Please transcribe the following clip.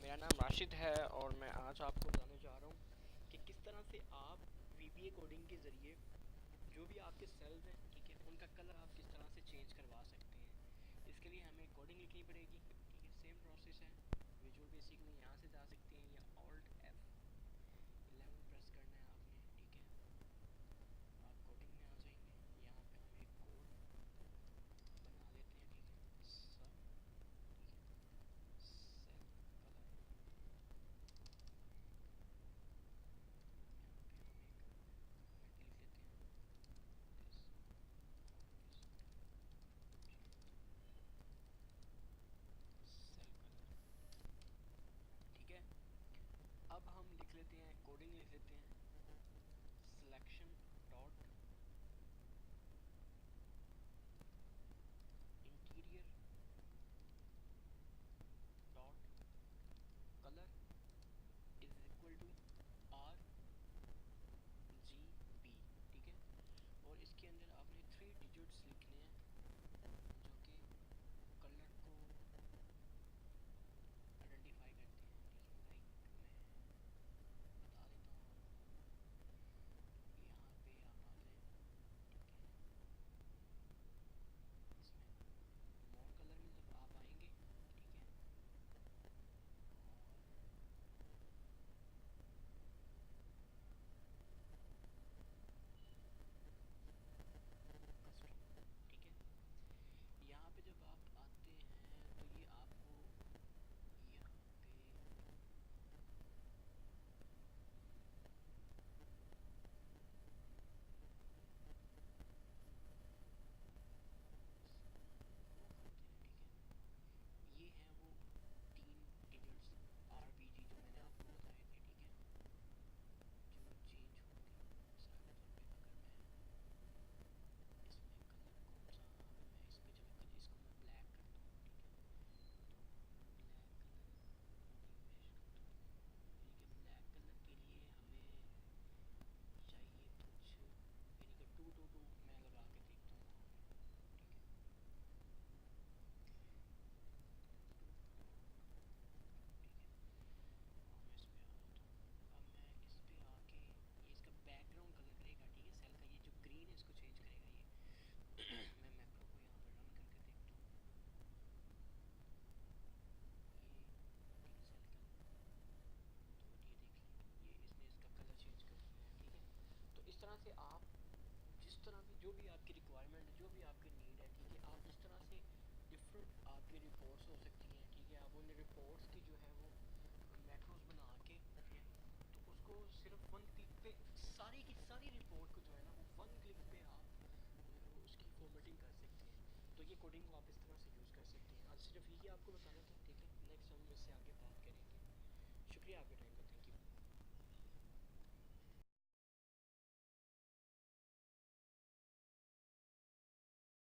मेरा नाम राशिद है और मैं आज आपको बताने जा रहा हूँ कि किस तरह से आप VBA कोडिंग के ज़रिए जो भी आपके सेल्स हैं, ठीक है, उनका कलर आप किस तरह से चेंज करवा सकते हैं। इसके लिए हमें कोडिंग लिखनी पड़ेगी, ठीक है। सेम प्रोसेस है। विजुअल बेसिक में यहाँ से जा सकते हैं या Alt F11 प्रेस करना है आपने, ठीक है। आप कोडिंग में आ जाएंगे। यहाँ पे हम एक कोड बना लेते हैं, ठीक है। सब, ठीक है, सेल कलर। यहाँ पे हम एक कमेंट लिख लेते हैं, दिस इज सेल कलर, ठीक है। अब हम लिख लेते हैं, कोडिंग लिख लेते हैं, selection dot interior dot colour is equal to RGB, ठीक है। और इसके अंदर आपने 3 डिजिट्स लिखने हैं जो कि कलर को आइडेंटिफाई करते हैं, ठीक है। लाइक मैं बता देता हूँ आपको, यहाँ पे आप आ जाएं, ठीक है। इसमें मोर कलर में जब आप आएंगे, ठीक है, और कस्टम, ठीक है। यहाँ पे जब आप आते हैं तो ये आपको यहाँ पे वो करते हैं, ठीक है। ये हैं वो 3 डिजिट्स RBG जो मैंने आपको बताए थे, ठीक है, जो चेंज होंगे। मिसाल के तौर पे अगर मैं इसमें कलर कौन सा, अगर मैं इस पे चले, इसको मैं ब्लैक करता हूँ, ठीक है, तो ब्लैक कलर रिफ्रेश करता हूँ, ठीक है। ब्लैक कलर के लिए हमें चाहिए कुछ, यानी कि 222 मैं लगा के देखता हूँ वहाँ पे, ठीक है। 222, ठीक है। और मैं इस पे आ जाता हूँ। अब मैं इस पे आके ये इसका बैकग्राउंड कलर करेगा, ठीक है। सेल का ये जो ग्रीन है इसको चेंज करेगा ये। मैं मैक्रो को यहाँ पर रन करके देखता हूँ, ये, ठीक है, सेल का। तो ये देखिए, ये इसने इसका कलर चेंज कर दिया है, ठीक है। तो इस तरह से आप जिस तरह भी, जो भी आपकी रिक्वायरमेंट है, जो भी आपकी नीड है, ठीक है, आप इस तरह से डिफरेंट आपकी रिपोर्ट्स हो सकती हैं, ठीक है। आप उन रिपोर्ट्स की जो है वो मैक्रोस बना के, ठीक है, तो उसको सिर्फ वन क्लिक पे सारी की सारी रिपोर्ट को जो है ना वो वन क्लिक पे आप जो है वो उसकी फॉर्मेटिंग कर सकते हैं। तो ये कोडिंग को आप इस तरह से यूज़ कर सकते हैं। आज सिर्फ यही आपको बताना था, ठीक है। नेक्स्ट हम इससे आगे बात करेंगे।